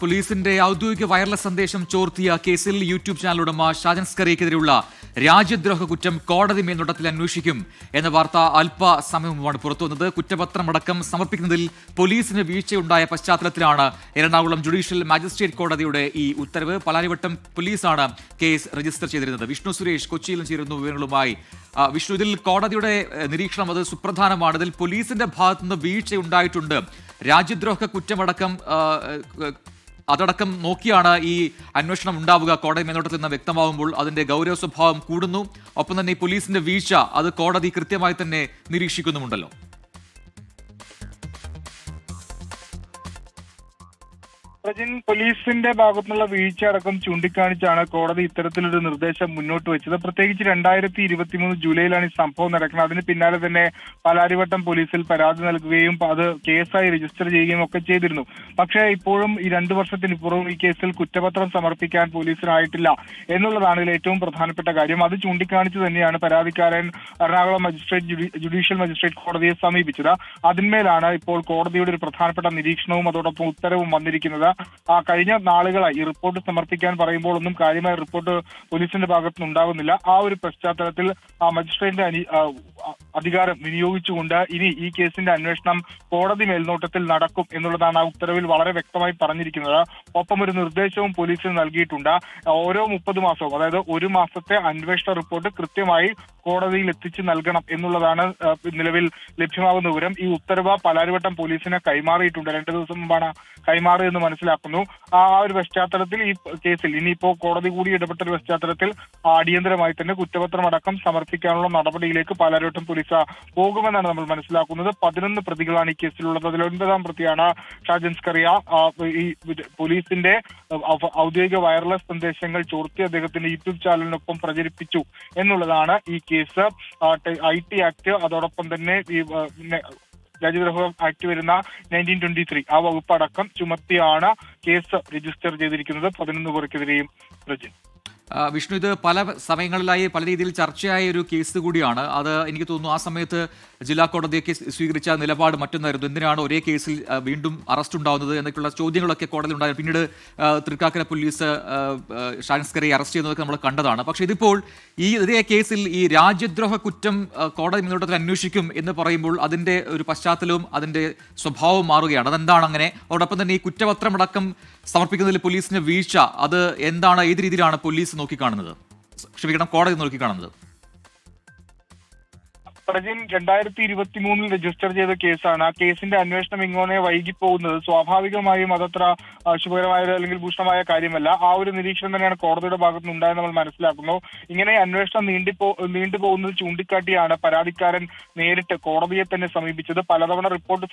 പോലീസിന്റെ ഔദ്യോഗിക വയർലെസ് സന്ദേശം ചോർത്തിയ കേസിൽ യൂട്യൂബ് ചാനൽ ഉടമ ഷാജൻ സ്കറിയക്കെതിരെയുള്ള രാജ്യദ്രോഹ കുറ്റം കോടതി മേൽനോട്ടത്തിൽ അന്വേഷിക്കും എന്ന വാർത്ത അല്പസമയം മുമ്പാണ് പുറത്തുവന്നത്. കുറ്റപത്രമടക്കം സമർപ്പിക്കുന്നതിൽ പോലീസിന് വീഴ്ചയുണ്ടായ പശ്ചാത്തലത്തിലാണ് എറണാകുളം ജുഡീഷ്യൽ മജിസ്ട്രേറ്റ് കോടതിയുടെ ഈ ഉത്തരവ്. പാലാരിവട്ടം പോലീസാണ് കേസ് രജിസ്റ്റർ ചെയ്തിരുന്നത്. വിഷ്ണു സുരേഷ് കൊച്ചിയിലും ചേരുന്നു വിവരങ്ങളുമായി. വിഷ്ണു, ഇതിൽ കോടതിയുടെ നിരീക്ഷണം അത് സുപ്രധാനമാണ്. ഇതിൽ പോലീസിന്റെ ഭാഗത്തുനിന്ന് വീഴ്ചയുണ്ടായിട്ടുണ്ട്. രാജ്യദ്രോഹ കുറ്റമടക്കം അതടക്കം നോക്കിയാണ് ഈ അന്വേഷണം ഉണ്ടാവുക കോടതി മേൽനോട്ടത്തിൽ നിന്ന് വ്യക്തമാകുമ്പോൾ അതിന്റെ ഗൗരവ സ്വഭാവം കൂടുന്നു. ഒപ്പം തന്നെ ഈ പോലീസിന്റെ വീഴ്ച അത് കോടതി കൃത്യമായി തന്നെ നിരീക്ഷിക്കുന്നുമുണ്ടല്ലോ. പോലീസിന്റെ ഭാഗത്തുനിന്നുള്ള വീഴ്ച അടക്കം ചൂണ്ടിക്കാണിച്ചാണ് കോടതി ഇത്തരത്തിലൊരു നിർദ്ദേശം മുന്നോട്ട് വെച്ചത്. പ്രത്യേകിച്ച് 2023 ജൂലൈയിലാണ് ഈ സംഭവം നടക്കുന്നത്. അതിന് പിന്നാലെ തന്നെ പാലാരിവട്ടം പോലീസിൽ പരാതി നൽകുകയും അത് കേസായി രജിസ്റ്റർ ചെയ്യുകയും ഒക്കെ ചെയ്തിരുന്നു. പക്ഷേ ഇപ്പോഴും ഈ 2 വർഷത്തിനിപ്പുറവും ഈ കേസിൽ കുറ്റപത്രം സമർപ്പിക്കാൻ പോലീസിനായിട്ടില്ല എന്നുള്ളതാണ് ഇതിൽ ഏറ്റവും പ്രധാനപ്പെട്ട കാര്യം. അത് ചൂണ്ടിക്കാണിച്ച് തന്നെയാണ് പരാതിക്കാരൻ എറണാകുളം ജുഡീഷ്യൽ മജിസ്ട്രേറ്റ് കോടതിയെ സമീപിച്ചത്. അതിന്മേലാണ് ഇപ്പോൾ കോടതിയുടെ ഒരു പ്രധാനപ്പെട്ട നിരീക്ഷണവും അതോടൊപ്പം ഉത്തരവും വന്നിരിക്കുന്നത്. കഴിഞ്ഞ നാളുകളായി ഈ റിപ്പോർട്ട് സമർപ്പിക്കാൻ പറയുമ്പോൾ ഒന്നും കാര്യമായ റിപ്പോർട്ട് പോലീസിന്റെ ഭാഗത്തുനിന്ന് ഉണ്ടാകുന്നില്ല. ആ ഒരു പശ്ചാത്തലത്തിൽ മജിസ്ട്രേറ്റിന്റെ അധികാരം വിനിയോഗിച്ചുകൊണ്ട് ഇനി ഈ കേസിന്റെ അന്വേഷണം കോടതി മേൽനോട്ടത്തിൽ നടക്കും എന്നുള്ളതാണ് ആ ഉത്തരവിൽ വളരെ വ്യക്തമായി പറഞ്ഞിരിക്കുന്നത്. ഒപ്പം ഒരു നിർദ്ദേശവും പോലീസിന് നൽകിയിട്ടുണ്ട്. ഓരോ 30 മാസവും, അതായത് 1 മാസത്തെ അന്വേഷണ റിപ്പോർട്ട് കൃത്യമായി കോടതിയിൽ എത്തിച്ചു നൽകണം എന്നുള്ളതാണ് നിലവിൽ ലഭ്യമാകുന്ന വിവരം. ഈ ഉത്തരവ് പാലാരിവട്ടം പോലീസിനെ കൈമാറിയിട്ടുണ്ട്. 2 ദിവസം മുമ്പാണ് കൈമാറിയെന്ന് മനസ്സിലാക്കുന്നു. ആ ഒരു പശ്ചാത്തലത്തിൽ ഈ കേസിൽ ഇനിയിപ്പോ കോടതി കൂടി ഇടപെട്ട ഒരു പശ്ചാത്തലത്തിൽ അടിയന്തരമായി തന്നെ കുറ്റപത്രം അടക്കം സമർപ്പിക്കാനുള്ള നടപടിയിലേക്ക് പാലാരിവട്ടം പോലീസ് പോകുമെന്നാണ് നമ്മൾ മനസ്സിലാക്കുന്നത്. 11 പ്രതികളാണ് ഈ കേസിലുള്ളത്. അതിൽ 9ാം പ്രതിയാണ് ഷാജൻ സ്കറിയ. ഈ പോലീസിന്റെ ഔദ്യോഗിക വയർലെസ് സന്ദേശങ്ങൾ ചോർത്തി അദ്ദേഹത്തിന്റെ യൂട്യൂബ് ചാനലിനൊപ്പം പ്രചരിപ്പിച്ചു എന്നുള്ളതാണ് ഈ കേസ്. IT ആക്ട് അതോടൊപ്പം തന്നെ ഈ രാജ്യദ്രോഹ ആക്ട് വരുന്ന 1923 ആ വകുപ്പ് അടക്കം ചുമത്തിയാണ് കേസ് രജിസ്റ്റർ ചെയ്തിരിക്കുന്നത് 11 പേർക്കെതിരെയും. വിഷ്ണു, ഇത് പല സമയങ്ങളിലായി പല രീതിയിൽ ചർച്ചയായ ഒരു കേസ് കൂടിയാണ്. അത് എനിക്ക് തോന്നുന്നു ആ സമയത്ത് ജില്ലാ കോടതിയൊക്കെ സ്വീകരിച്ച നിലപാട് മറ്റൊന്നായിരുന്നു. എന്തിനാണ് ഒരേ കേസിൽ വീണ്ടും അറസ്റ്റ് ഉണ്ടാകുന്നത് എന്നൊക്കെയുള്ള ചോദ്യങ്ങളൊക്കെ കോടതി ഉണ്ടായിരുന്നു. പിന്നീട് തൃക്കാക്കര പോലീസ് ഷാജൻ സ്കറിയെ അറസ്റ്റ് ചെയ്യുന്നതൊക്കെ നമ്മൾ കണ്ടതാണ്. പക്ഷേ ഇതിപ്പോൾ ഈ ഇതേ കേസിൽ ഈ രാജ്യദ്രോഹ കുറ്റം കോടതി മേൽനോട്ടത്തിൽ അന്വേഷിക്കും എന്ന് പറയുമ്പോൾ അതിന്റെ ഒരു പശ്ചാത്തലവും അതിന്റെ സ്വഭാവവും മാറുകയാണ്. അതെന്താണ് അങ്ങനെ? അതോടൊപ്പം തന്നെ ഈ കുറ്റപത്രമടക്കം സമർപ്പിക്കുന്നതിൽ പോലീസിന്റെ വീഴ്ച അത് എന്താണ്? ഏത് രീതിയിലാണ് പോലീസ് നോക്കിക്കാണുന്നത്? കോടതി നോക്കിക്കാണുന്നത്? 2023 രജിസ്റ്റർ ചെയ്ത കേസാണ്. ആ കേസിന്റെ അന്വേഷണം ഇങ്ങനെ വൈകിപ്പോകുന്നത് സ്വാഭാവികമായും അതത്ര ശുഭകരമായ അല്ലെങ്കിൽ ഭൂഷണമായ കാര്യമല്ല. ആ ഒരു നിരീക്ഷണം തന്നെയാണ് കോടതിയുടെ ഭാഗത്തുനിന്ന് ഉണ്ടായെന്ന് നമ്മൾ മനസ്സിലാക്കുന്നു. ഇങ്ങനെ അന്വേഷണം നീണ്ടുപോകുന്നത് ചൂണ്ടിക്കാട്ടിയാണ് പരാതിക്കാരൻ നേരിട്ട് കോടതിയെ തന്നെ സമീപിച്ചത്. പലതവണ റിപ്പോർട്ട്